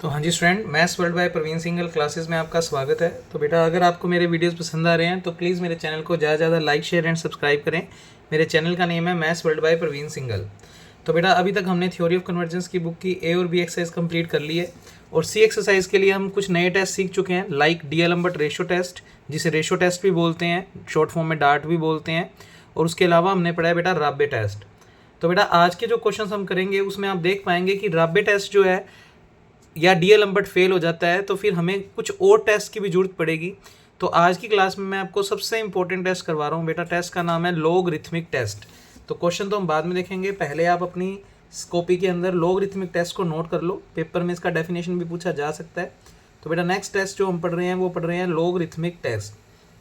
तो हाँ जी student, maths world by Praveen Singhal classes में आपका स्वागत है। तो बेटा अगर आपको मेरे वीडियोस पसंद आ रहे हैं तो प्लीज़ मेरे चैनल को ज़्यादा से ज़्यादा लाइक शेयर एंड सब्सक्राइब करें। मेरे चैनल का नेम है maths world by Praveen Singhal. तो बेटा अभी तक हमने थ्योरी ऑफ कन्वर्जेंस की बुक की ए और बी एक्सरसाइज कंप्लीट कर ली है और सी एक्सरसाइज के लिए हम कुछ नए टेस्ट सीख चुके हैं, लाइक डी-एलम्बर्ट रेशो टेस्ट, जिसे रेशो टेस्ट भी बोलते हैं, शॉर्ट फॉर्म में डार्ट भी बोलते हैं। और उसके अलावा हमने पढ़ा है बेटा राब्बे टेस्ट। तो बेटा आज के जो क्वेश्चन हम करेंगे उसमें आप देख पाएंगे कि राब्बे टेस्ट जो है या डी-एलम्बर्ट फेल हो जाता है तो फिर हमें कुछ और टेस्ट की भी जरूरत पड़ेगी। तो आज की क्लास में मैं आपको सबसे इंपॉर्टेंट टेस्ट करवा रहा हूँ बेटा। टेस्ट का नाम है लॉगरिथमिक टेस्ट। तो क्वेश्चन तो हम बाद में देखेंगे, पहले आप अपनी कॉपी के अंदर लॉगरिथमिक टेस्ट को नोट कर लो, पेपर में इसका डेफिनेशन भी पूछा जा सकता है। तो बेटा नेक्स्ट टेस्ट जो हम पढ़ रहे हैं वो पढ़ रहे हैं लॉगरिथमिक टेस्ट,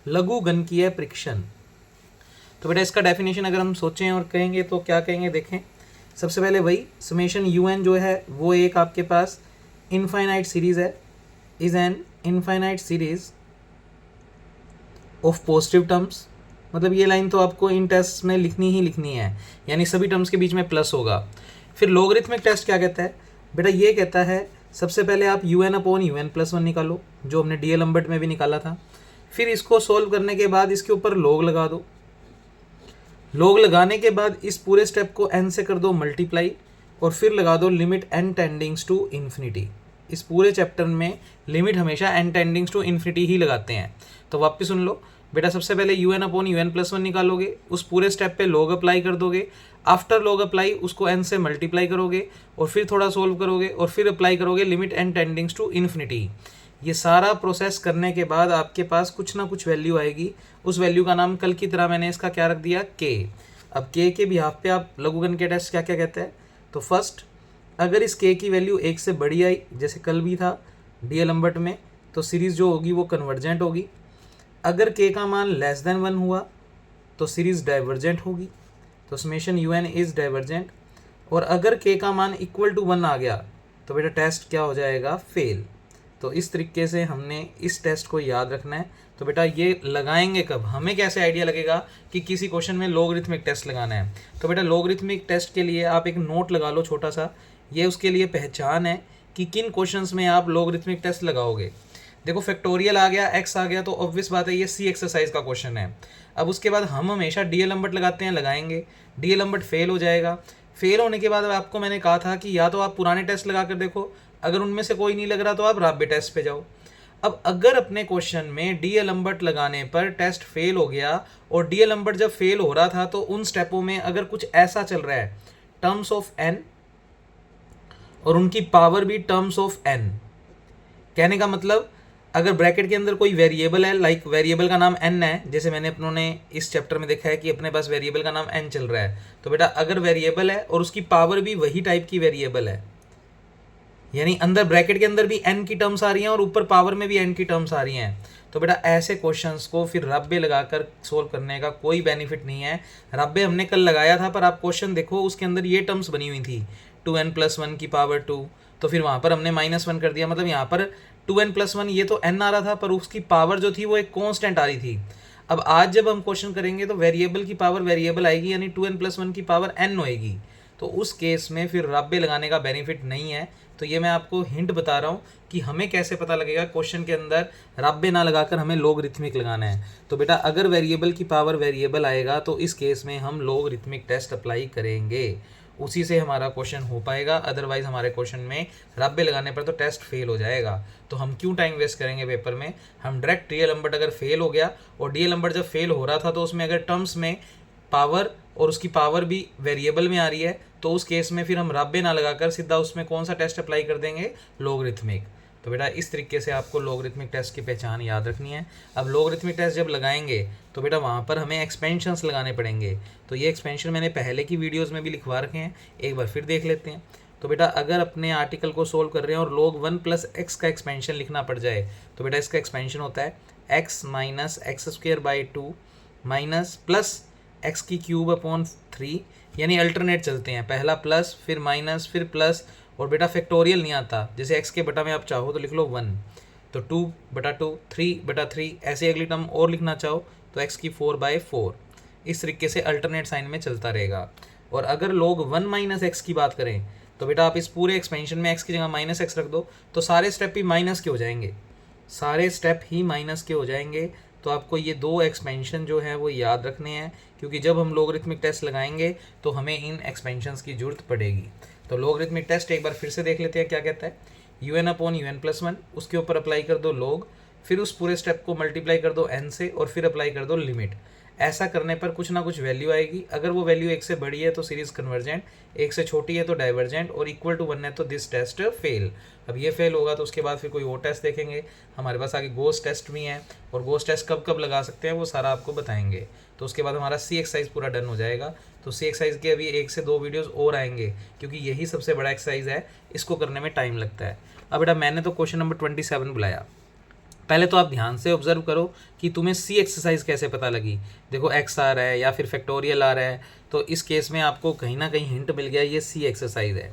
लघु गणकीय परीक्षण। तो बेटा इसका डेफिनेशन अगर हम सोचें और कहेंगे तो क्या कहेंगे, देखें। सबसे पहले वही समेशन UN जो है वो एक आपके पास इनफाइनाइट सीरीज है, is an infinite series of positive terms. मतलब ये लाइन तो आपको इन टेस्ट में लिखनी ही लिखनी है, यानी सभी टर्म्स के बीच में प्लस होगा। फिर लॉगरिथमिक टेस्ट क्या कहता है बेटा, ये कहता है सबसे पहले आप UN/UN+1 निकालो, जो हमने डी-एलम्बर्ट में भी निकाला था। फिर इसको सोल्व करने के बाद इसके ऊपर लॉग लगा दो। लॉग लगाने के बाद इस पूरे स्टेप को n से कर दो मल्टीप्लाई और फिर लगा दो limit n tending to infinity. इस पूरे चैप्टर में लिमिट हमेशा n टेंडिंग्स टू इन्फिनिटी ही लगाते हैं। तो वापस सुन लो बेटा, सबसे पहले UN/UN+1 निकालोगे, उस पूरे स्टेप पे लॉग अप्लाई कर दोगे। आफ्टर लॉग अप्लाई उसको n से मल्टीप्लाई करोगे और फिर थोड़ा सोल्व करोगे और फिर अप्लाई करोगे limit n tending to infinity. ये सारा प्रोसेस करने के बाद आपके पास कुछ ना कुछ वैल्यू आएगी। उस वैल्यू का नाम कल की तरह मैंने इसका क्या रख दिया, k। अब k के बिहाफ पे आप लघुगण के टेस्ट क्या क्या कहते हैं। तो फर्स्ट, अगर इस k की वैल्यू 1 से बड़ी आई, जैसे कल भी था डी-एलम्बर्ट में, तो सीरीज़ जो होगी वो कन्वर्जेंट होगी। अगर k का मान लेस देन 1 हुआ तो सीरीज़ डाइवर्जेंट होगी, तो समेशन UN इज़ डाइवर्जेंट। और अगर k का मान इक्वल टू 1 आ गया तो बेटा टेस्ट क्या हो जाएगा, फेल। तो इस तरीके से हमने इस टेस्ट को याद रखना है। तो बेटा ये लगाएंगे कब, हमें कैसे आइडिया लगेगा कि किसी क्वेश्चन में लॉगरिथमिक टेस्ट लगाना है। तो बेटा लॉगरिथमिक टेस्ट के लिए आप एक नोट लगा लो छोटा सा, ये उसके लिए पहचान है कि किन क्वेश्चंस में आप लॉगरिथमिक टेस्ट लगाओगे। देखो फैक्टोरियल आ गया, x आ गया, तो ऑब्वियस बात है ये सी एक्सरसाइज का क्वेश्चन है। अब उसके बाद हम हमेशा डी-एलम्बर्ट लगाते हैं, लगाएंगे, डी-एलम्बर्ट फेल हो जाएगा। फेल होने के बाद आपको मैंने कहा था कि या तो आप पुराने टेस्ट लगा कर देखो, अगर उनमें से कोई नहीं लग रहा तो आप राब्बे टेस्ट पे जाओ। अब अगर अपने क्वेश्चन में डी-एलम्बर्ट लगाने पर टेस्ट फेल हो गया और डी-एलम्बर्ट जब फेल हो रहा था तो उन स्टेपों में अगर कुछ ऐसा चल रहा है, टर्म्स ऑफ n और उनकी पावर भी टर्म्स ऑफ n, कहने का मतलब अगर ब्रैकेट के अंदर कोई वेरिएबल है, लाइक वेरिएबल का नाम n है, जैसे मैंने अपनों ने इस चैप्टर में देखा है कि अपने पास वेरिएबल का नाम n चल रहा है। तो बेटा अगर वेरिएबल है और उसकी पावर भी वही टाइप की वेरिएबल है, यानी अंदर ब्रैकेट के अंदर भी n की टर्म्स आ रही हैं और ऊपर पावर में भी n की टर्म्स आ रही हैं, तो बेटा ऐसे क्वेश्चंस को फिर राब्बे लगाकर सोल्व करने का कोई बेनिफिट नहीं है। राब्बे हमने कल लगाया था, पर आप क्वेश्चन देखो उसके अंदर ये टर्म्स बनी हुई थी 2n+1 की पावर 2, तो फिर वहाँ पर हमने -1 कर दिया। मतलब यहाँ पर 2n+1 ये तो n आ रहा था, पर उसकी पावर जो थी वो एक कॉन्स्टेंट आ रही थी। अब आज जब हम क्वेश्चन करेंगे तो वेरिएबल की पावर वेरिएबल आएगी, यानी 2n+1 की पावर n होएगी। तो उस केस में फिर राब्बे लगाने का बेनिफिट नहीं है। तो ये मैं आपको हिंट बता रहा हूँ कि हमें कैसे पता लगेगा क्वेश्चन के अंदर राब्बे ना लगाकर हमें लॉगरिथमिक लगाना है। तो बेटा अगर वेरिएबल की पावर वेरिएबल आएगा तो इस केस में हम लॉगरिथमिक टेस्ट अप्लाई करेंगे, उसी से हमारा क्वेश्चन हो पाएगा। अदरवाइज हमारे क्वेश्चन में राब्बे लगाने पर तो टेस्ट फेल हो जाएगा। तो हम क्यों टाइम वेस्ट करेंगे पेपर में, हम डायरेक्ट डी-एलम्बर्ट अगर फेल हो गया और डी-एलम्बर्ट जब फेल हो रहा था तो उसमें अगर टर्म्स में पावर और उसकी पावर भी वेरिएबल में आ रही है तो उस केस में फिर हम राब्बे ना लगाकर सीधा उसमें कौन सा टेस्ट अप्लाई कर देंगे, लॉगरिथमिक। तो बेटा इस तरीके से आपको लॉगरिथमिक टेस्ट की पहचान याद रखनी है। अब लॉगरिथमिक टेस्ट जब लगाएंगे तो बेटा वहाँ पर हमें एक्सपेंशंस लगाने पड़ेंगे। तो ये एक्सपेंशन मैंने पहले की वीडियोज़ में भी लिखवा रखे हैं, एक बार फिर देख लेते हैं। तो बेटा अगर अपने आर्टिकल को सोल्व कर रहे हैं और log 1 + x का एक्सपेंशन लिखना पड़ जाए तो बेटा इसका एक्सपेंशन होता है x - x² minus plus x³ यानी अल्टरनेट चलते हैं, पहला प्लस फिर माइनस फिर प्लस, और बेटा फैक्टोरियल नहीं आता, जैसे x के बटा में आप चाहो तो लिख लो 1, तो 2/2 3/3, ऐसे अगली टर्म और लिखना चाहो तो x⁴/4। इस तरीके से अल्टरनेट साइन में चलता रहेगा। और अगर log 1 - x की बात करें तो बेटा आप इस पूरे एक्सपेंशन में x की जगह माइनस एक्स रख दो, तो सारे स्टेप ही माइनस के हो जाएंगे, सारे स्टेप ही माइनस के हो जाएंगे। तो आपको ये दो एक्सपेंशन जो है वो याद रखने हैं, क्योंकि जब हम लोगरिथमिक टेस्ट लगाएंगे तो हमें इन एक्सपेंशंस की जरूरत पड़ेगी। तो लोगरिथमिक टेस्ट एक बार फिर से देख लेते हैं क्या कहता है। un/un+1 उसके ऊपर अप्लाई कर दो log, फिर उस पूरे स्टेप को मल्टीप्लाई कर दो n से और फिर अप्लाई कर दो लिमिट। ऐसा करने पर कुछ ना कुछ वैल्यू आएगी। अगर वो वैल्यू 1 से बड़ी है तो सीरीज कन्वर्जेंट, 1 से छोटी है तो डाइवर्जेंट और इक्वल टू 1 है तो दिस टेस्ट फेल। अब ये फेल होगा तो उसके बाद फिर कोई और टेस्ट देखेंगे। हमारे पास आगे गोस टेस्ट भी हैं, और गोस टेस्ट कब कब लगा सकते हैं वो सारा आपको बताएंगे। तो उसके बाद हमारा सी एक्सरसाइज पूरा डन हो जाएगा। तो सी एक्सरसाइज के अभी 1 से 2 वीडियोस और आएंगे, क्योंकि यही सबसे बड़ा एक्सरसाइज है, इसको करने में टाइम लगता है। अब बेटा मैंने तो क्वेश्चन नंबर 27 बुलाया, पहले तो आप ध्यान से ऑब्जर्व करो कि तुम्हें सी एक्सरसाइज कैसे पता लगी। देखो एक्स आ रहा है या फिर फैक्टोरियल आ रहा है, तो इस केस में आपको कहीं ना कहीं हिंट मिल गया, ये सी एक्सरसाइज है।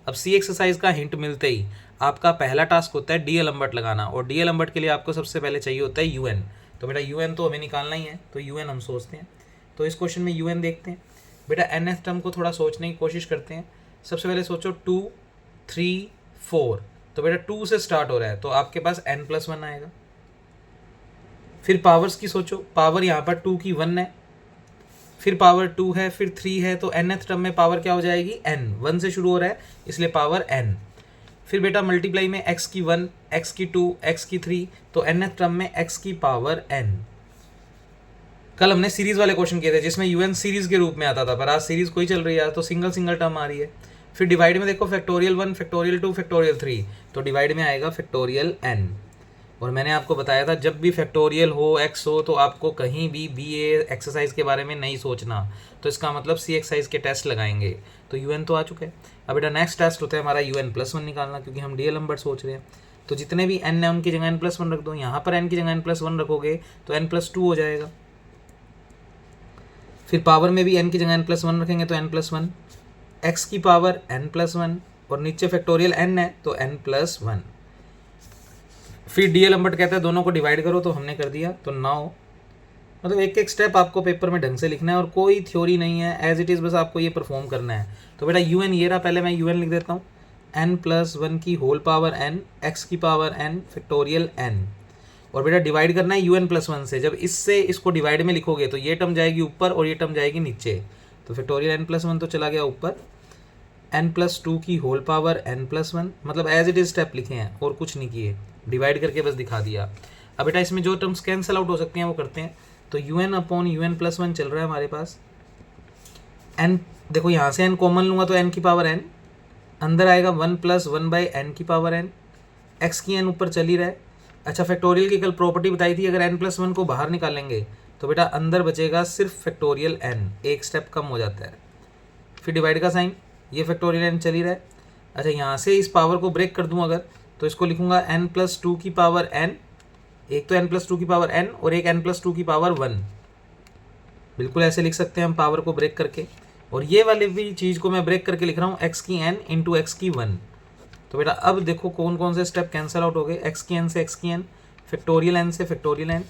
अब सी एक्सरसाइज का हिंट मिलते ही आपका पहला टास्क होता है DL लगाना, और DL के लिए आपको सबसे पहले चाहिए होता है UN। तो बेटा UN तो हमें निकालना ही है, तो UN हम सोचते हैं। तो इस क्वेश्चन में UN देखते हैं। बेटा nth टर्म को थोड़ा सोचने की कोशिश करते हैं। सबसे पहले सोचो 2, 3, 4, तो बेटा 2 से स्टार्ट हो रहा है तो आपके पास n+1 आएगा। फिर पावर्स की सोचो, पावर यहाँ पर 2 की 1 है, फिर पावर 2 है, फिर 3 है, तो nth टर्म में पावर क्या हो जाएगी n, 1 से शुरू हो रहा है इसलिए पावर n। फिर बेटा मल्टीप्लाई में x की 1, x की 2, x की 3, तो nth टर्म में x की पावर n। कल हमने सीरीज वाले क्वेश्चन किए थे जिसमें UN सीरीज के रूप में आता था, पर आज सीरीज कोई चल रही है तो सिंगल सिंगल टर्म आ रही है। फिर डिवाइड में देखो फैक्टोरियल 1, फैक्टोरियल 2, फैक्टोरियल 3, तो डिवाइड में आएगा फैक्टोरियल n। और मैंने आपको बताया था जब भी फैक्टोरियल हो x हो तो आपको कहीं भी BA एक्सरसाइज के बारे में नहीं सोचना, तो इसका मतलब सी एक्सरसाइज के टेस्ट लगाएंगे। तो UN तो आ चुका है। अब बेटा नेक्स्ट टेस्ट होता है हमारा UN+1 निकालना, क्योंकि हम DL सोच रहे हैं। तो जितने भी n है उनकी जगह n+1 रख दो, यहाँ पर n की जगह n+1 रखोगे तो n+2 हो जाएगा। फिर पावर में भी n की जगह n+1 रखेंगे तो n+1, x की पावर n+1, और नीचे फैक्टोरियल n है तो n+1। फिर DL कहता है दोनों को डिवाइड करो, तो हमने कर दिया। तो 9, मतलब एक एक स्टेप आपको पेपर में ढंग से लिखना है और कोई थ्योरी नहीं है, एज इट इज़ बस आपको ये परफॉर्म करना है। तो बेटा UN ये रहा, पहले मैं UN लिख देता हूँ, n+1 की होल पावर n, x की पावर n, फैक्टोरियल n। और बेटा डिवाइड करना है UN+1 से। जब इससे इसको डिवाइड में लिखोगे तो ये टर्म जाएगी ऊपर और ये टर्म जाएगी नीचे, तो फैक्टोरियल n+1 तो चला गया ऊपर, n+2 की होल पावर n+1, मतलब एज इट इज स्टेप लिखे हैं और कुछ नहीं किए, डिवाइड करके बस दिखा दिया। अब बेटा इसमें जो टर्म्स कैंसिल आउट हो सकती हैं वो करते हैं। तो UN/UN+1 चल रहा है हमारे पास। n देखो यहाँ से n कॉमन लूँगा तो n की पावर n, अंदर आएगा 1+1/n की पावर n, x की n ऊपर चल ही रहा है। अच्छा फैक्टोरियल की कल प्रॉपर्टी बताई थी, अगर n+1 को बाहर निकालेंगे तो बेटा अंदर बचेगा सिर्फ फैक्टोरियल n, एक स्टेप कम हो जाता है। फिर डिवाइड का साइन, ये फैक्टोरियल n चल ही रहा है। अच्छा यहाँ से इस पावर को ब्रेक कर दूँ अगर, तो इसको लिखूंगा n+2 की पावर n, एक तो n+2 की पावर n और एक n+2 की पावर 1, बिल्कुल ऐसे लिख सकते हैं हम पावर को ब्रेक करके। और ये वाली भी चीज़ को मैं ब्रेक करके लिख रहा हूँ x की n इंटू x की 1। तो बेटा अब देखो कौन कौन से स्टेप कैंसिल आउट हो गए, x की n से x की n, फैक्टोरियल n से फैक्टोरियल n।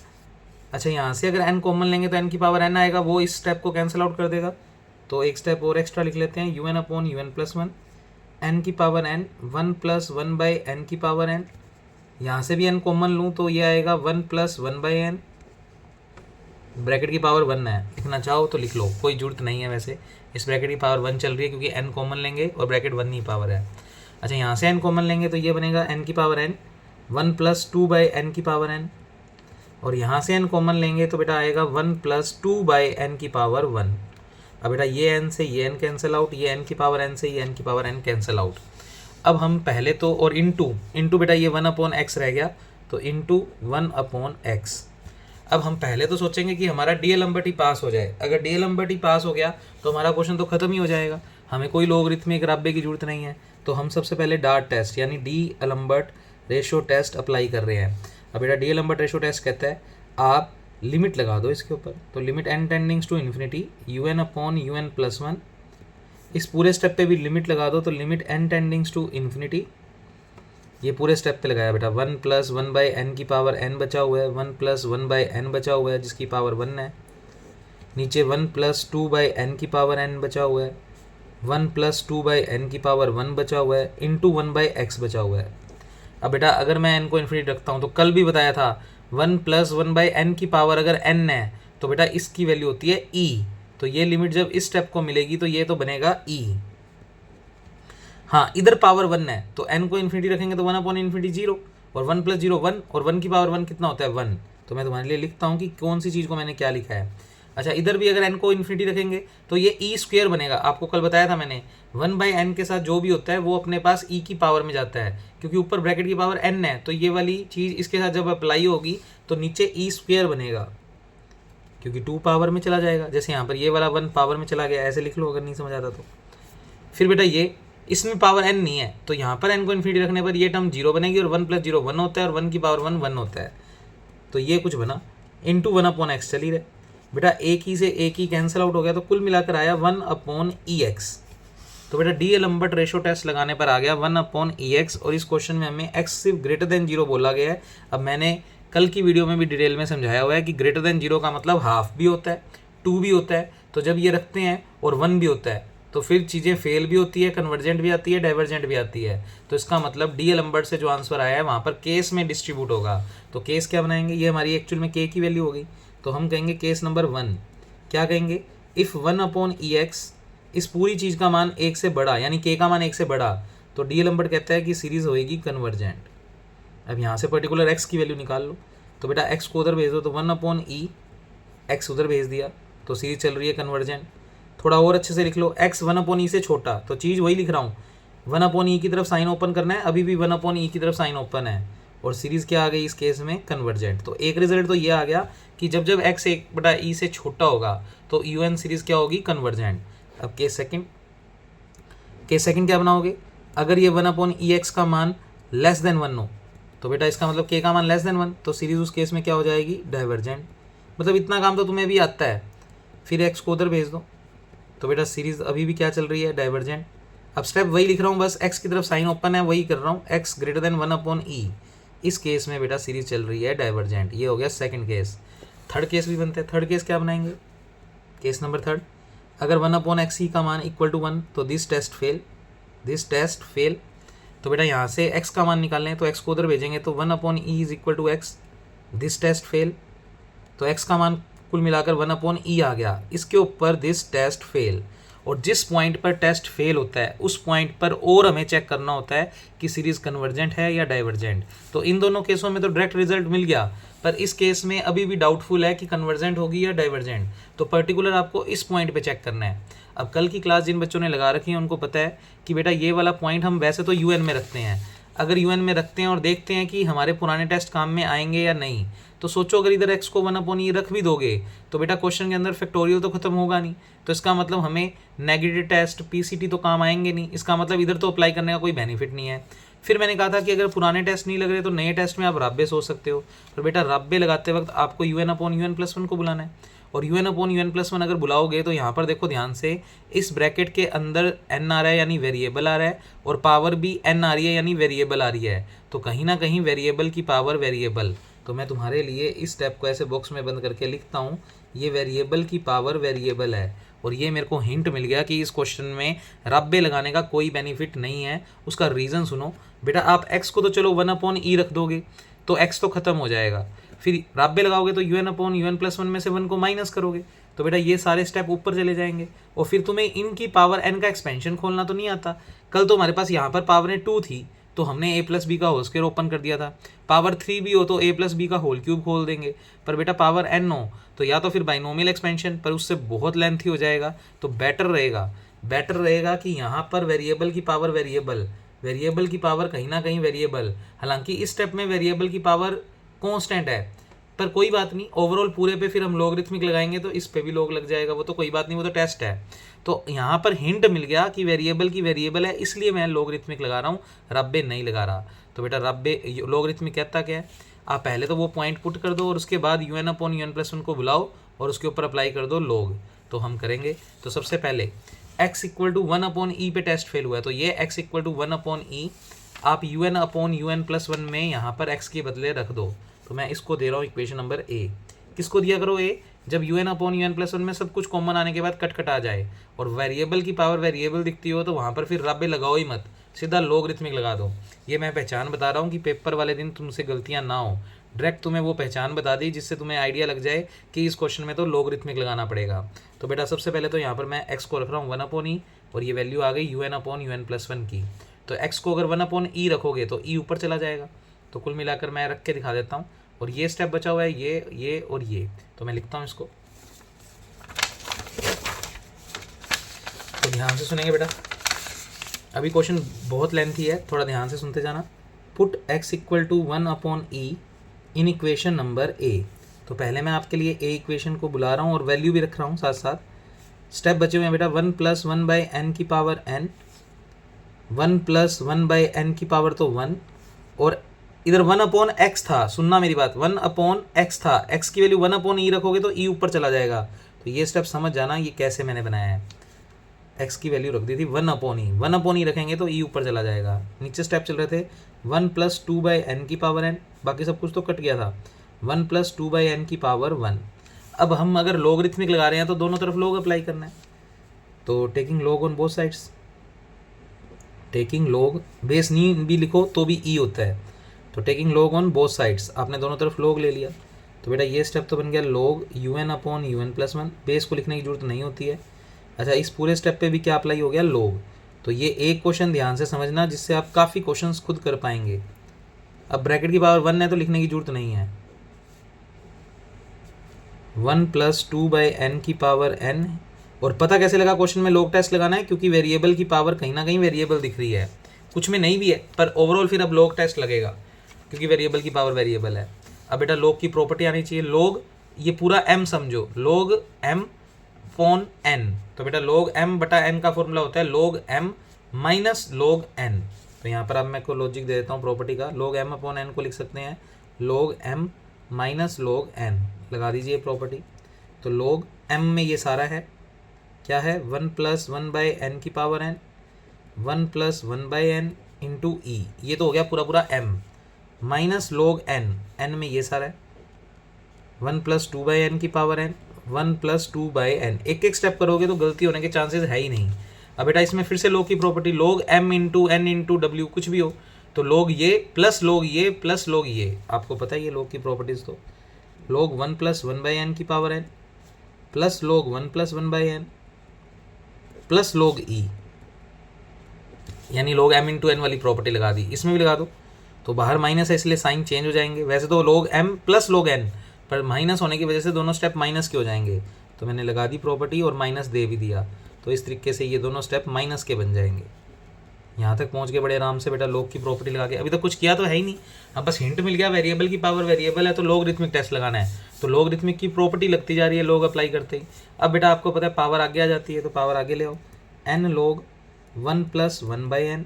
अच्छा यहाँ से अगर n कॉमन लेंगे तो n की पावर n आएगा, वो इस स्टेप को कैंसिल आउट कर देगा। तो एक स्टेप और एक्स्ट्रा लिख लेते हैं, UN/UN+1, n की पावर n, 1+1/n की पावर n। यहाँ से भी n कॉमन लूँ तो ये आएगा 1+1/n, ब्रैकेट की पावर 1 है, लिखना चाहो तो लिख लो, कोई जरूरत नहीं है। वैसे इस ब्रैकेट की पावर 1 चल रही है क्योंकि n कॉमन लेंगे और ब्रैकेट 1 ही पावर है। अच्छा यहाँ से n कॉमन लेंगे तो ये बनेगा n की पावर n, 1+2/n की पावर n, और यहाँ से n कॉमन लेंगे तो बेटा आएगा 1+2/n की पावर 1। अब बेटा ये n से ये n कैंसिल आउट, ये n की पावर n से ये n की पावर n कैंसिल आउट। अब हम पहले तो, और इंटू बेटा ये 1/x रह गया, तो इंटू 1/x। अब हम पहले तो सोचेंगे कि हमारा DL पास हो जाए। अगर DL पास हो गया तो हमारा क्वेश्चन तो ख़त्म ही हो जाएगा, हमें कोई लोगरिथमिक राब्बे की जरूरत नहीं है। तो हम सबसे पहले डार्ट टेस्ट यानी DL रेशो टेस्ट अप्लाई कर रहे हैं। अब बेटा DL रेशो टेस्ट कहता है आप लिमिट लगा दो इसके ऊपर, तो limit n tending to infinity UN/UN+1, इस पूरे स्टेप पे भी लिमिट लगा दो, तो limit n tending to infinity, ये पूरे स्टेप पे लगाया बेटा, 1+1/n की पावर n बचा हुआ है, 1+1/n बचा हुआ है जिसकी पावर 1 है, नीचे 1+2/n की पावर n बचा हुआ है, 1 + 2/n की पावर 1 बचा हुआ है इंटू 1/x बचा हुआ है। अब बेटा अगर मैं n को इन्फिनिटी रखता हूँ तो कल भी बताया था 1 + 1/n की पावर अगर n है तो बेटा इसकी वैल्यू होती है e। तो ये लिमिट जब इस स्टेप को मिलेगी तो ये तो बनेगा e। हाँ इधर पावर 1 है तो n को इन्फिनिटी रखेंगे तो 1/∞ 0 और 1 + 0 1 और 1 की पावर 1 कितना होता है 1। तो मैं तुम्हारे लिए लिखता हूँ कि कौन सी चीज़ को मैंने क्या लिखा है। अच्छा इधर भी अगर n को इन्फिनिटी रखेंगे तो ये e² बनेगा। आपको कल बताया था मैंने 1/n के साथ जो भी होता है वो अपने पास e की पावर में जाता है, क्योंकि ऊपर ब्रैकेट की पावर n है तो ये वाली चीज़ इसके साथ जब अप्लाई होगी तो नीचे e² बनेगा, क्योंकि 2 पावर में चला जाएगा। जैसे यहाँ पर ये वाला 1 पावर में चला गया, ऐसे लिख लो अगर नहीं समझ आता तो। फिर बेटा ये इसमें पावर n नहीं है तो यहाँ पर n को इन्फिनिटी रखने पर ये टर्म 0 बनेगी और 1 + 0 1 होता है और 1 की पावर 1 1 होता है। तो ये कुछ बना इंटू 1/x चल ही रहे। बेटा एक ही से एक ही कैंसिल आउट हो गया तो कुल मिलाकर आया 1/ex। तो बेटा डी-एलम्बर्ट रेशो टेस्ट लगाने पर आ गया 1/ex और इस क्वेश्चन में हमें x सिर्फ > 0 बोला गया है। अब मैंने कल की वीडियो में भी डिटेल में समझाया हुआ है कि > 0 का मतलब हाफ भी होता है 2 भी होता है। तो जब ये रखते हैं और 1 भी होता है तो फिर चीज़ें फेल भी होती है, कन्वर्जेंट भी आती है, डाइवर्जेंट भी आती है। तो इसका मतलब डी-एलम्बर्ट से जो आंसर आया है वहाँ पर केस में डिस्ट्रीब्यूट होगा। तो केस क्या बनाएंगे, ये हमारी एक्चुअल में के की वैल्यू होगी तो हम कहेंगे केस नंबर 1 क्या कहेंगे, इफ़ 1/ex इस पूरी चीज़ का मान 1 से बड़ा यानी के का मान 1 से बड़ा तो डी-एलम्बर्ट कहता है कि सीरीज़ होएगी कन्वर्जेंट। अब यहाँ से पर्टिकुलर एक्स की वैल्यू निकाल लो। तो बेटा एक्स को उधर भेज दो तो 1/e एक्स उधर भेज दिया तो सीरीज चल रही है कन्वर्जेंट। थोड़ा और अच्छे से लिख लो, x 1/e से छोटा तो चीज़ वही लिख रहा हूँ 1/e की तरफ साइन ओपन करना है, अभी भी 1/e की तरफ साइन ओपन है और सीरीज़ क्या आ गई इस केस में कन्वर्जेंट। तो एक रिजल्ट तो ये आ गया कि जब जब x 1/e से छोटा होगा तो un सीरीज़ क्या होगी कन्वर्जेंट। अब केस सेकंड क्या बनाओगे, अगर ये 1/ex का मान <1 हो तो बेटा इसका मतलब k का मान <1 तो सीरीज़ उस केस में क्या हो जाएगी डाइवर्जेंट। मतलब इतना काम तो तुम्हें भी आता है। फिर x को उधर भेज दो तो बेटा सीरीज़ अभी भी क्या चल रही है डाइवर्जेंट। अब स्टेप वही लिख रहा हूँ, बस x की तरफ साइन ओपन है वही कर रहा हूँ, x > 1/e इस केस में बेटा सीरीज चल रही है डाइवर्जेंट। ये हो गया सेकंड केस। थर्ड केस भी बनता है। थर्ड केस क्या बनाएंगे, केस नंबर थर्ड, अगर 1/xe का मान = 1 तो दिस टेस्ट फेल। तो बेटा यहाँ से x का मान निकालना है तो x को उधर भेजेंगे तो 1/e = x, this test fail. तो x का मान कुल मिलाकर 1/e आ गया, इसके ऊपर दिस टेस्ट फेल। और जिस पॉइंट पर टेस्ट फेल होता है उस पॉइंट पर और हमें चेक करना होता है कि सीरीज़ कन्वर्जेंट है या डाइवर्जेंट। तो इन दोनों केसों में तो डायरेक्ट रिजल्ट मिल गया, पर इस केस में अभी भी डाउटफुल है कि कन्वर्जेंट होगी या डाइवर्जेंट। तो पर्टिकुलर आपको इस पॉइंट पे चेक करना है। अब कल की क्लास जिन बच्चों ने लगा रखी है उनको पता है कि बेटा ये वाला पॉइंट हम वैसे तो UN में रखते हैं, अगर UN में रखते हैं और देखते हैं कि हमारे पुराने टेस्ट काम में आएंगे या नहीं, तो सोचो अगर इधर x को 1/e रख भी दोगे तो बेटा क्वेश्चन के अंदर फैक्टोरियल तो खत्म होगा नहीं। तो इसका मतलब हमें नेगेटिव टेस्ट PCT तो काम आएंगे नहीं, इसका मतलब इधर तो अप्लाई करने का कोई बेनिफिट नहीं है। फिर मैंने कहा था कि अगर पुराने टेस्ट नहीं लग रहे तो नए टेस्ट में आप राब्बे सोच सकते हो, पर बेटा राब्बे लगाते वक्त आपको UN/UN+1 को बुलाना है और UN/UN+1 अगर बुलाओगे तो यहाँ पर देखो ध्यान से, इस ब्रैकेट के अंदर n आ रहा है यानी वेरिएबल आ रहा है और पावर भी n आ रही है यानी वेरिएबल आ रही है। तो कहीं ना कहीं वेरिएबल की पावर वेरिएबल, तो मैं तुम्हारे लिए इस स्टेप को ऐसे बॉक्स में बंद करके लिखता हूँ, ये वेरिएबल की पावर वेरिएबल है। और ये मेरे को हिंट मिल गया कि इस क्वेश्चन में राब्बे लगाने का कोई बेनिफिट नहीं है। उसका रीज़न सुनो बेटा, आप x को तो चलो 1/e रख दोगे तो x तो खत्म हो जाएगा, फिर राब्बे लगाओगे तो UN/UN+1 में से 1 को माइनस करोगे तो बेटा ये सारे स्टेप ऊपर चले जाएंगे और फिर तुम्हें इनकी पावर n का एक्सपेंशन खोलना तो नहीं आता। कल तो हमारे पास यहाँ पर पावर 2 थी तो हमने a+b का होल स्क्वायर ओपन कर दिया था, पावर 3 भी हो तो a+b का होल क्यूब खोल देंगे। पर बेटा पावर n हो तो या तो फिर बाइनोमियल एक्सपेंशन, पर उससे बहुत लेंथी हो जाएगा। तो बेटर रहेगा कि यहाँ पर वेरिएबल की पावर वेरिएबल की पावर कहीं ना कहीं वेरिएबल, हालांकि इस स्टेप में वेरिएबल की पावर कांस्टेंट है, पर कोई बात नहीं, ओवरऑल पूरे पे फिर हम लॉगरिथमिक लगाएंगे तो इस पे भी लॉग लग जाएगा, वो तो कोई बात नहीं, वो तो टेस्ट है। तो यहाँ पर हिंट मिल गया कि वेरिएबल की वेरिएबल है, इसलिए मैं लॉगरिथमिक लगा रहा हूँ, रब्बे नहीं लगा रहा। तो बेटा रब्बे लॉगरिथमिक कहता क्या है, आप पहले तो वो पॉइंट पुट कर दो और उसके बाद UN/UN+1 को बुलाओ और उसके ऊपर अप्लाई कर दो लॉग। तो हम करेंगे, तो सबसे पहले x = 1/e पे टेस्ट फेल हुआ है तो ये x = 1/e आप UN/UN+1 में यहाँ पर x के बदले रख दो। तो मैं इसको दे रहा हूँ इक्वेशन नंबर A। किसको दिया करो A, जब un upon un plus one में सब कुछ कॉमन आने के बाद कट कट आ जाए और वेरिएबल की पावर वेरिएबल दिखती हो तो वहाँ पर फिर रब्बे लगाओ ही मत, सीधा लॉगरिथमिक लगा दो। ये मैं पहचान बता रहा हूँ कि पेपर वाले दिन तुमसे गलतियाँ ना हो, डायरेक्ट तुम्हें वो पहचान बता दी जिससे तुम्हें आइडिया लग जाए कि इस क्वेश्चन में तो लॉगरिथमिक लगाना पड़ेगा। तो बेटा सबसे पहले तो यहाँ पर मैं x को रख रहा हूँ 1 अपॉन ई और ये वैल्यू आ गई un upon un plus one की। तो x को अगर 1 अपॉन ई रखोगे तो e ऊपर चला जाएगा। तो कुल मिलाकर मैं रख के दिखा देता हूँ। और ये स्टेप बचा हुआ है ये और ये, तो मैं लिखता हूँ इसको। तो ध्यान से सुनेंगे बेटा, अभी क्वेश्चन बहुत लेंथी है, थोड़ा ध्यान से सुनते जाना। Put x equal to 1 upon e in equation number a। तो पहले मैं आपके लिए a इक्वेशन को बुला रहा हूँ और वैल्यू भी रख रहा हूँ साथ साथ। स्टेप बचे हुए हैं बेटा 1 प्लस 1 बाई एन की power n, 1 plus 1 by n की पावर तो 1, और इधर 1 अपॉन एक्स था, सुनना मेरी बात, 1 अपॉन एक्स था, x की वैल्यू 1 अपॉन ई रखोगे तो e ऊपर चला जाएगा। तो ये स्टेप समझ जाना ये कैसे मैंने बनाया है। x की वैल्यू रख दी थी 1 अपॉन ई, 1 अपॉन ई रखेंगे तो e ऊपर चला जाएगा। नीचे स्टेप चल रहे थे 1 प्लस 2 बाई एन की पावर n, बाकी सब कुछ तो कट गया था, 1 प्लस 2 बाई एन की पावर 1। अब हम अगर लॉगरिथमिक लगा रहे हैं तो दोनों तरफ लॉग अप्लाई करना है। तो taking log on both sides, taking log, base नहीं भी लिखो तो भी ई होता है। तो taking log on both sides, आपने दोनों तरफ लॉग ले लिया। तो बेटा ये स्टेप तो बन गया log un upon un plus one, base को लिखने की जरूरत नहीं होती है। अच्छा, इस पूरे स्टेप पे भी क्या अप्लाई हो गया, लॉग। तो ये एक क्वेश्चन ध्यान से समझना जिससे आप काफ़ी क्वेश्चंस खुद कर पाएंगे। अब ब्रैकेट की पावर 1 है तो लिखने की जरूरत नहीं है, 1 प्लस 2 बाई एन की पावर n। और पता कैसे लगा क्वेश्चन में लॉग टेस्ट लगाना है, क्योंकि वेरिएबल की पावर कहीं ना कहीं वेरिएबल दिख रही है, कुछ में नहीं भी है पर ओवरऑल फिर अब लॉग टेस्ट लगेगा क्योंकि वेरिएबल की पावर वेरिएबल है। अब बेटा लॉग की प्रॉपर्टी आनी चाहिए, लॉग ये पूरा m समझो, लॉग m अपॉन n। तो बेटा लॉग m बटा n का फॉर्मूला होता है log m minus log n। तो यहाँ पर अब मैं को लॉजिक दे देता हूँ प्रॉपर्टी का, लॉग m अपॉन n को लिख सकते हैं log m minus log n, लगा दीजिए प्रॉपर्टी। तो लॉग m में ये सारा है, क्या है 1 प्लस 1 बाई एन की power n, 1 plus 1 by n into e, ये तो हो गया पूरा पूरा m, minus log n, n में ये सारा है 1 प्लस 2 बाई एन की power n, 1 plus 2 by n. एक एक स्टेप करोगे तो गलती होने के चांसेस है ही नहीं। अब बेटा इसमें फिर से लॉग की property, log m into n into W कुछ भी हो, तो लॉग ये प्लस लॉग ये प्लस लॉग ये, आपको पता है ये लॉग की प्रॉपर्टीज। तो लॉग 1 प्लस 1 बाई एन की power n plus log 1 plus 1 by n plus log e, यानी लॉग m इंटू एन वाली प्रॉपर्टी लगा दी। इसमें भी लगा दो, तो बाहर माइनस है इसलिए साइन चेंज हो जाएंगे। वैसे तो log m plus log n, पर माइनस होने की वजह से दोनों स्टेप माइनस के हो जाएंगे, तो मैंने लगा दी प्रॉपर्टी और माइनस दे भी दिया। तो इस तरीके से ये दोनों स्टेप माइनस के बन जाएंगे। यहाँ तक पहुँच गए बड़े आराम से बेटा लॉग की प्रॉपर्टी लगा के। अभी तक कुछ किया तो है ही नहीं, अब बस हिंट मिल गया वेरिएबल की पावर वेरिएबल है तो लॉगरिथमिक टेस्ट लगाना है। तो लॉगरिथमिक की प्रॉपर्टी लगती जा रही है लॉग अप्लाई करते ही। अब बेटा आपको पता है पावर आगे आ जाती है, तो पावर आगे ले आओ, n log 1 plus 1 by n,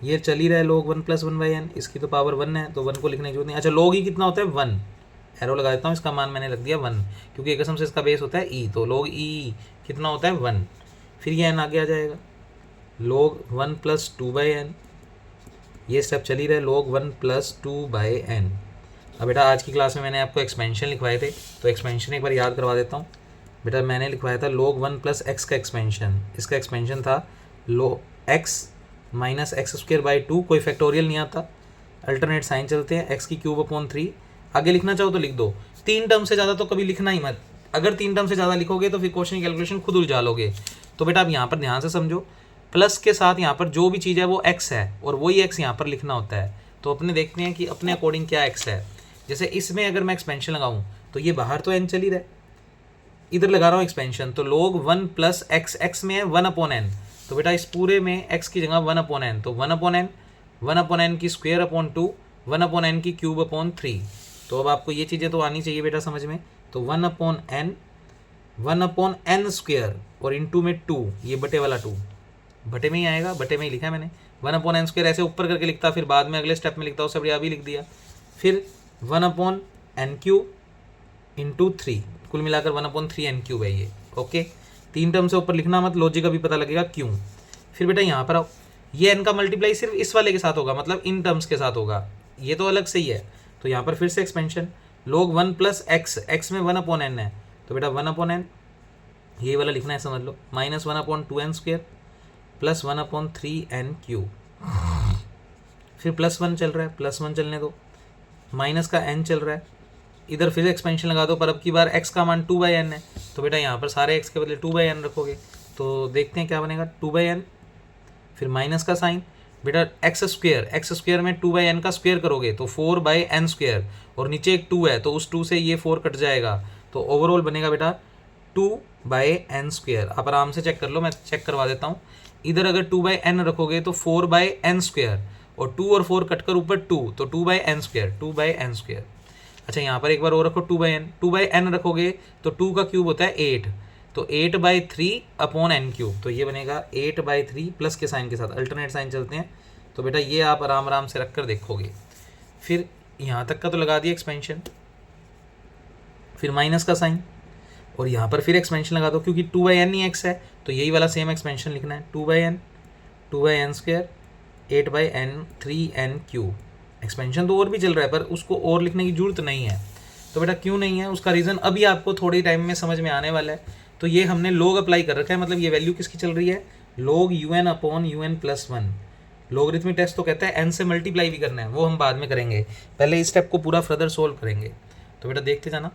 ये चल ही रहा है लॉग 1 प्लस 1 बाई एन, इसकी तो पावर 1 है तो 1 को लिखने की जरूरत नहीं। अच्छा लॉग ई कितना होता है 1, एरो लगा देता हूँ, इसका मान मैंने रख दिया 1 क्योंकि एक कसम से इसका बेस होता है ई, तो लॉग ई कितना होता है 1, फिर ये n आगे आ जाएगा log 1 प्लस 2 बाई एन, ये स्टेप चल ही रहा है log 1 प्लस 2 बाई एन। अब बेटा आज की क्लास में मैंने आपको एक्सपेंशन लिखवाए थे, तो एक्सपेंशन एक बार याद करवा देता हूँ। बेटा मैंने लिखवाया था log 1 प्लस एक्स का एक्सपेंशन, इसका एक्सपेंशन था log x minus x square by 2, कोई फैक्टोरियल नहीं आता, अल्टरनेट साइन चलते हैं, x की क्यूब अपॉन 3। आगे लिखना चाहो तो लिख दो, 3 टर्म से ज़्यादा तो कभी लिखना ही मत, अगर 3 टर्म से ज़्यादा लिखोगे तो फिर क्वेश्चन की कैलकुलेशन खुद उलझा लोगे। तो बेटा अब यहाँ पर ध्यान से समझो, प्लस के साथ यहाँ पर जो भी चीज़ है वो x है और वही x यहाँ पर लिखना होता है। तो अपने देखते हैं कि अपने अकॉर्डिंग क्या x है। जैसे इसमें अगर मैं एक्सपेंशन लगाऊँ तो ये बाहर तो n चल ही रहा है, इधर लगा रहा हूँ एक्सपेंशन, तो log 1 प्लस एक्स, एक्स में है 1 अपॉन एन, तो बेटा इस पूरे में x की जगह 1 अपॉन एन, तो 1 अपॉन एन, 1 अपॉन एन की स्क्वायर अपॉन 2, 1 अपॉन एन की क्यूब अपॉन 3। तो अब आपको ये चीज़ें तो आनी चाहिए बेटा समझ में। तो 1 upon n, 1 upon n square और इंटू में 2, ये बटे वाला 2 बटे में ही आएगा, बटे में ही लिखा है मैंने। 1 अपॉन एन स्क्वायर ऐसे ऊपर करके लिखता, फिर बाद में अगले स्टेप में लिखता, उससे बढ़िया अभी लिख दिया। फिर 1 अपॉन एन क्यूब इंटू 3, कुल मिलाकर 1 अपॉन 3 एन क्यूब है ये। ओके, 3 टर्म से ऊपर लिखना मत, लॉजिक अभी पता लगेगा क्यों। फिर बेटा यहाँ पर आओ, ये एन का मल्टीप्लाई सिर्फ इस वाले के साथ होगा, मतलब इन टर्म्स के साथ होगा, ये तो अलग से ही है। तो यहाँ पर फिर से expansion log 1 plus x, x में 1 अपॉन एन है, तो बेटा 1/n ये वाला लिखना है, समझ लो, -1/2n² प्लस 1/3n³। फिर +1 चल रहा है, +1 चलने दो, माइनस का n चल रहा है, इधर फिर एक्सपेंशन लगा दो, पर अब की बार x का मान 2/n है, तो बेटा यहाँ पर सारे x के बदले 2/n रखोगे, तो देखते हैं क्या बनेगा, 2/n, फिर माइनस का साइन, बेटा x² में 2/n का स्क्वायर करोगे तो 4/n², और नीचे एक 2 है तो उस 2 से ये 4 कट जाएगा, तो ओवरऑल बनेगा बेटा 2/n²। आप आराम से चेक कर लो, मैं चेक करवा देता हूँ। इधर अगर 2/n रखोगे तो 4/n², और 2 और 4 कटकर ऊपर 2, तो 2/n²। अच्छा यहाँ पर एक बार और रखो 2/n रखोगे तो 2 का क्यूब होता है 8, तो 8/3/n³, तो ये बनेगा 8/3 प्लस के साइन के साथ, अल्टरनेट साइन चलते हैं, तो बेटा ये आप आराम आराम से रख कर देखोगे। फिर यहाँ तक का तो लगा दिया एक्सपेंशन, फिर माइनस का साइन, और यहाँ पर फिर एक्सपेंशन लगा दो, क्योंकि 2/n ही x है, तो यही वाला सेम एक्सपेंशन लिखना है, 2/n², 8/n3n³। एक्सपेंशन तो और भी चल रहा है, पर उसको और लिखने की जरूरत नहीं है, तो बेटा क्यों नहीं है, उसका रीज़न अभी आपको थोड़ी टाइम में समझ में आने वाला है। तो ये हमने log अप्लाई कर रखा है, मतलब ये वैल्यू किसकी चल रही है, log UN/UN+1। लॉगरिथमिक टेस्ट तो कहता है n से मल्टीप्लाई भी करना है, वो हम बाद में करेंगे, पहले इस स्टेप को पूरा फर्दर सोल्व करेंगे, तो बेटा देखते जाना।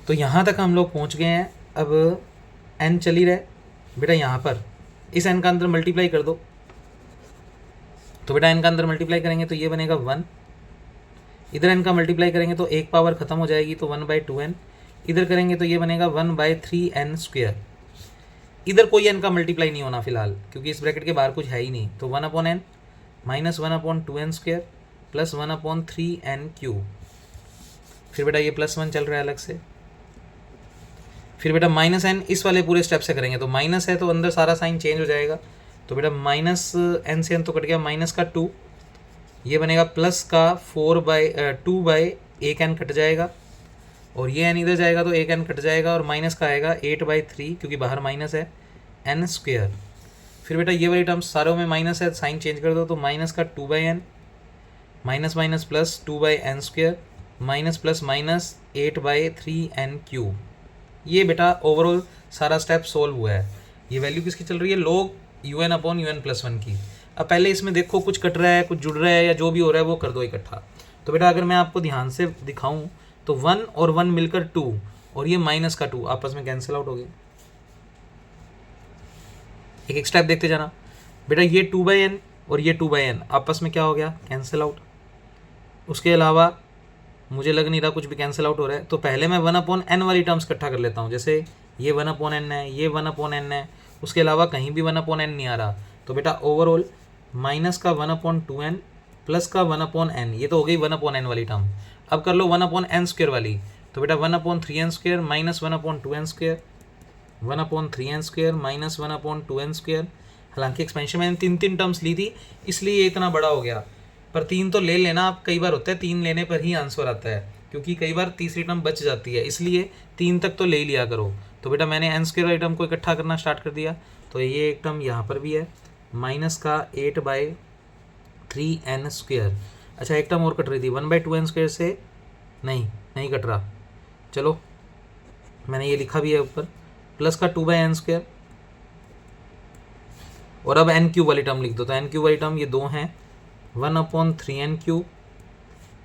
तो यहाँ तक हम लोग पहुँच गए हैं, अब n चल ही रहा है, बेटा यहाँ पर इस n का अंदर मल्टीप्लाई कर दो, तो बेटा n का अंदर मल्टीप्लाई करेंगे तो ये बनेगा 1, इधर n का मल्टीप्लाई करेंगे तो एक पावर खत्म हो जाएगी, तो 1/2n, इधर करेंगे तो ये बनेगा 1/3n²। इधर कोई n का मल्टीप्लाई नहीं होना फिलहाल, क्योंकि इस ब्रैकेट के बाहर कुछ है ही नहीं, तो 1/n minus 1/2n² plus 1/3n³। फिर बेटा ये +1 चल रहा है अलग से, फिर बेटा -n इस वाले पूरे स्टेप से करेंगे, तो माइनस है तो अंदर सारा साइन चेंज हो जाएगा, तो बेटा -n से n तो कट गया, माइनस का 2, ये बनेगा प्लस का 2/1n कट जाएगा, और ये n इधर जाएगा तो 1n कट जाएगा, और माइनस का आएगा 8/3, क्योंकि बाहर माइनस है, n²। फिर बेटा ये वाली टर्म्स सारों में माइनस है, साइन चेंज कर दो, तो माइनस का 2/n, minus minus plus 2/n², minus plus minus 8/3n³। ये बेटा ओवरऑल सारा स्टेप सोल्व हुआ है। ये वैल्यू किसकी चल रही है, log UN/UN+1 की। अब पहले इसमें देखो कुछ कट रहा है, कुछ जुड़ रहा है, या जो भी हो रहा है वो कर दो इकट्ठा। तो बेटा अगर मैं आपको ध्यान से दिखाऊं तो 1 और 1 मिलकर 2, और ये माइनस का 2 आपस में कैंसिल आउट हो गए। एक एक स्टेप देखते जाना, बेटा ये 2/n और ये 2/n आपस में क्या हो गया, कैंसिल आउट। उसके अलावा मुझे लग नहीं रहा कुछ भी कैंसिल आउट हो रहा है, तो पहले मैं 1/n वाली टर्म्स इकट्ठा कर लेता हूँ, जैसे ये 1/n है, ये 1/n है, उसके अलावा कहीं भी 1/n नहीं आ रहा, तो बेटा ओवरऑल माइनस का 1/2n प्लस का 1/n, ये तो हो गई 1/n वाली टर्म। अब कर लो 1/n² वाली, तो बेटा 1/3n² minus 1/2n², 1/3n² minus 1/2n²। हालांकि एक्सपेंशन मैंने 3 टर्म्स ली थी, इसलिए ये इतना बड़ा हो गया, पर 3 तो ले लेना आप, कई बार होता है 3 लेने पर ही आंसर आता है, क्योंकि कई बार तीसरी टर्म बच जाती है, इसलिए 3 तक तो ले लिया करो। तो बेटा मैंने n² वाली टर्म को इकट्ठा करना स्टार्ट कर दिया, तो ये एक टर्म यहाँ पर भी है, माइनस का 8/3n²। अच्छा एक टर्म और कट रही थी 1/2n² से, नहीं कट रहा, चलो मैंने ये लिखा भी है ऊपर, प्लस का 2/n², और अब n³ वाली टर्म लिख दो, तो n³ वाली टर्म ये 2 हैं, 1/3n³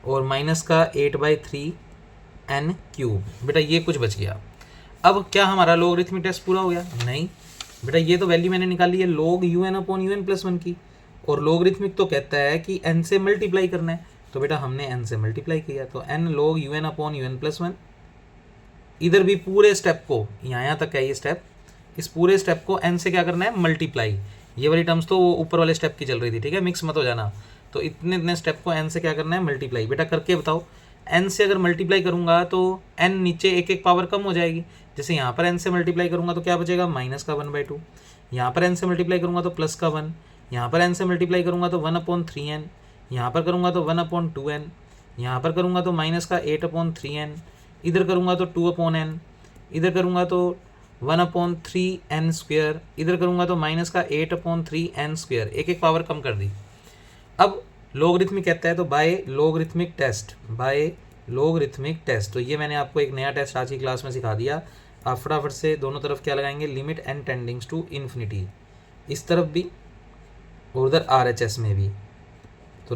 और माइनस का 8/3n³। बेटा ये कुछ बच गया। अब क्या हमारा लॉगरिथमिक टेस्ट पूरा हो गया, नहीं बेटा, ये तो वैल्यू मैंने निकाली है log UN/UN+1 की, और लॉगरिथमिक तो कहता है कि n से मल्टीप्लाई करना है, तो बेटा हमने n से मल्टीप्लाई किया, तो n log UN/UN+1। इधर भी पूरे स्टेप को, यहाँ तक है ये स्टेप, इस पूरे स्टेप को n से क्या करना है, मल्टीप्लाई। ये वाली टर्म्स तो वो ऊपर वाले स्टेप की चल रही थी, ठीक है, मिक्स मत हो जाना। तो इतने स्टेप को n से क्या करना है, मल्टीप्लाई। बेटा करके बताओ, n से अगर मल्टीप्लाई करूँगा तो n नीचे एक पावर कम हो जाएगी, जैसे यहाँ पर n से मल्टीप्लाई करूँगा तो क्या बचेगा, माइनस का 1/2, यहाँ पर n से मल्टीप्लाई करूँगा तो प्लस का 1, यहाँ पर n से मल्टीप्लाई करूँगा तो 1/3n, यहाँ पर करूँगा तो 1/2n, यहाँ पर करूँगा तो माइनस का 8/3n, इधर करूँगा तो 2/n, इधर करूँगा तो 1/3n², इधर करूँगा तो माइनस का 8/3n², एक पावर कम कर दी। अब लॉगरिथमिक कहता है, तो बाय लॉगरिथमिक लोगरिथमिक टेस्ट। तो ये मैंने आपको एक नया टेस्ट आज की क्लास में सिखा दिया। आप फटाफट से दोनों तरफ क्या लगाएंगे, लिमिट एन टेंडिंग्स टू इन्फिनिटी, इस तरफ भी और उधर RHS में भी। तो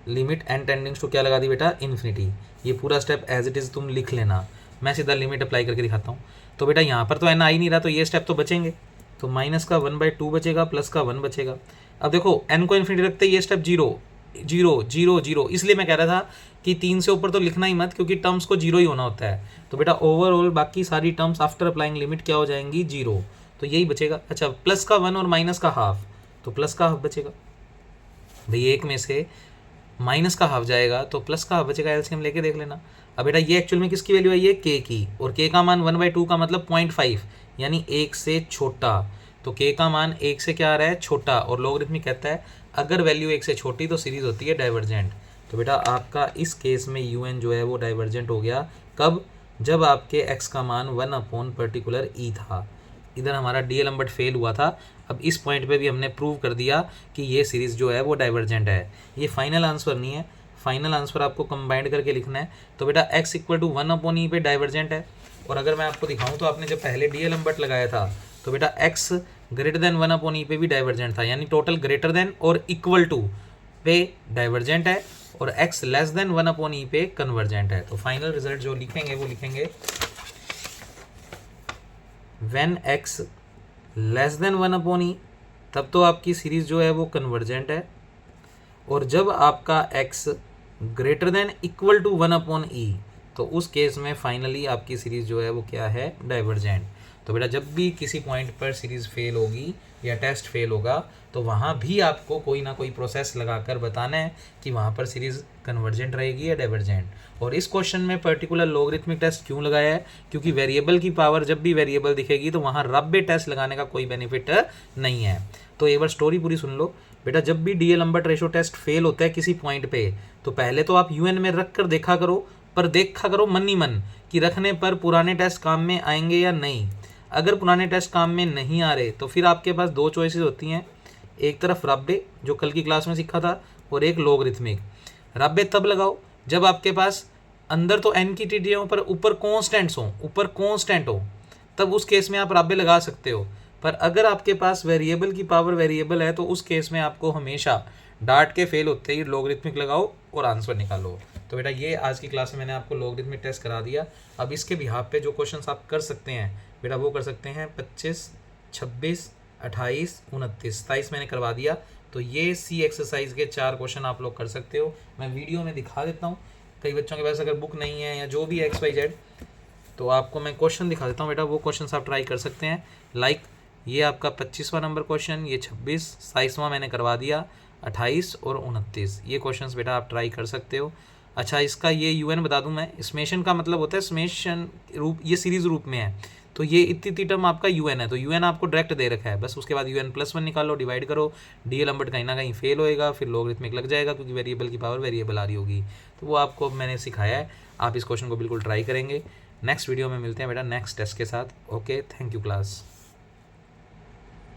लिमिट एन टेंडिंग्स टू क्या लगा दी बेटा, इन्फिनिटी। ये पूरा स्टेप एज इट इज़ तुम लिख लेना, मैं सीधा लिमिट अप्लाई करके दिखाता हूँ। तो बेटा यहाँ पर तो एन आ ही नहीं रहा, तो ये स्टेप तो बचेंगे। तो माइनस का 1/2 बचेगा, प्लस का 1 बचेगा। अब देखो एन को इन्फिनिटी रखते ये स्टेप 0 0 0 0, इसलिए मैं कह रहा था कि 3 से ऊपर तो लिखना ही मत, क्योंकि टर्म्स को 0 ही होना होता है। तो बेटा ओवरऑल बाकी सारी टर्म्स आफ्टर अप्लाइंग लिमिट क्या हो जाएंगी, 0। तो यही बचेगा। अच्छा, प्लस का 1 और माइनस का हाफ, तो प्लस का हाफ बचेगा। भाई एक में से माइनस का हाफ जाएगा तो प्लस का हाफ बचेगा, एलसीएम लेके देख लेना। अब बेटा ये एक्चुअल में किसकी वैल्यू है, ये k की, और k का मान 1/2 का मतलब 0.5 यानी 1 से छोटा। तो k का मान 1 से क्या आ रहा है, छोटा, और लोगरिथमिक कहता है अगर वैल्यू 1 से छोटी तो सीरीज होती है डाइवर्जेंट। तो बेटा आपका इस केस में un जो है वो डाइवर्जेंट हो गया, कब, जब आपके x का मान 1/पर्टिकुलर e था। इधर हमारा डीएलएम्बर्ट फेल हुआ था। अब इस पॉइंट पे भी हमने प्रूव कर दिया कि ये सीरीज़ जो है वो डाइवर्जेंट है। ये फाइनल आंसर नहीं है, फाइनल आंसर आपको कंबाइंड करके लिखना है। तो बेटा x = 1/e पे डाइवर्जेंट है। और अगर मैं आपको दिखाऊं तो आपने जब पहले डीएलएम्बर्ट लगाया था तो बेटा x > 1/e पे भी डाइवर्जेंट था, यानी टोटल ग्रेटर देन और इक्वल टू पे डाइवर्जेंट है, और x < 1/e पे कन्वर्जेंट है। तो फाइनल रिजल्ट जो लिखेंगे वो लिखेंगे when x < 1/e, तब तो आपकी सीरीज जो है वो कन्वर्जेंट है, और जब आपका x > 1/e तो उस केस में फाइनली आपकी सीरीज जो है वो क्या है, डाइवर्जेंट। तो बेटा जब भी किसी पॉइंट पर सीरीज फेल होगी या टेस्ट फेल होगा तो वहाँ भी आपको कोई ना कोई प्रोसेस लगाकर बताना है कि वहाँ पर सीरीज कन्वर्जेंट रहेगी या डाइवर्जेंट। और इस क्वेश्चन में पर्टिकुलर लोगरिथमिक टेस्ट क्यों लगाया है, क्योंकि वेरिएबल की पावर जब भी वेरिएबल दिखेगी तो वहाँ रब्बे टेस्ट लगाने का कोई बेनिफिट नहीं है। तो एक बार स्टोरी पूरी सुन लो बेटा। जब भी डीएलएम्बर्ट रेशो टेस्ट फेल होता है किसी पॉइंट पे, तो पहले तो आप यूएन में रख कर देखा करो, पर देखा करो मन ही मन कि रखने पर पुराने टेस्ट काम में आएंगे या नहीं। अगर पुराने टेस्ट काम में नहीं आ रहे तो फिर आपके पास दो चॉइसेस होती हैं, एक तरफ रब्बे जो कल की क्लास में सीखा था, और एक लोगरिथमिक। रब्बे तब लगाओ जब आपके पास अंदर तो एन की टीडियों पर ऊपर कॉन्स्टेंट हो, तब उस केस में आप रब्बे लगा सकते हो। पर अगर आपके पास वेरिएबल की पावर वेरिएबल है तो उस केस में आपको हमेशा डार्ट के फेल होते ही लोगरिथमिक लगाओ और आंसर निकालो। तो बेटा ये आज की क्लास में मैंने आपको लोगरिथमिक टेस्ट करा दिया। अब इसके बिहाफ पे जो क्वेश्चंस आप कर सकते हैं बेटा वो कर सकते हैं 25, 26, 28, 29, 27 मैंने करवा दिया। तो ये सी एक्सरसाइज के 4 क्वेश्चन आप लोग कर सकते हो। मैं वीडियो में दिखा देता हूँ, कई बच्चों के पास अगर बुक नहीं है या जो भी XYZ, तो आपको मैं क्वेश्चन दिखा देता हूँ बेटा, वो क्वेश्चन आप ट्राई कर सकते हैं। लाइक ये आपका 25वां नंबर क्वेश्चन, ये 26, 27वां मैंने करवा दिया, 28 और 29 ये क्वेश्चंस बेटा आप ट्राई कर सकते हो। अच्छा, इसका ये यूएन बता दूं मैं, समेशन का मतलब होता है समेशन रूप, ये सीरीज रूप में है, तो ये इतनी टर्म आपका यूएन है। तो यूएन आपको डायरेक्ट दे रखा है, बस उसके बाद UN+1 निकालो, डिवाइड करो, डीएलएम्बर्ट कहीं ना कहीं फेल होएगा, फिर लोगरिथमिक लग जाएगा क्योंकि वेरिएबल की पावर वेरिएबल आ रही होगी। तो वो आपको मैंने सिखाया है, आप इस क्वेश्चन को बिल्कुल ट्राई करेंगे। नेक्स्ट वीडियो में मिलते हैं बेटा नेक्स्ट टेस्ट के साथ। Okay, thank you class.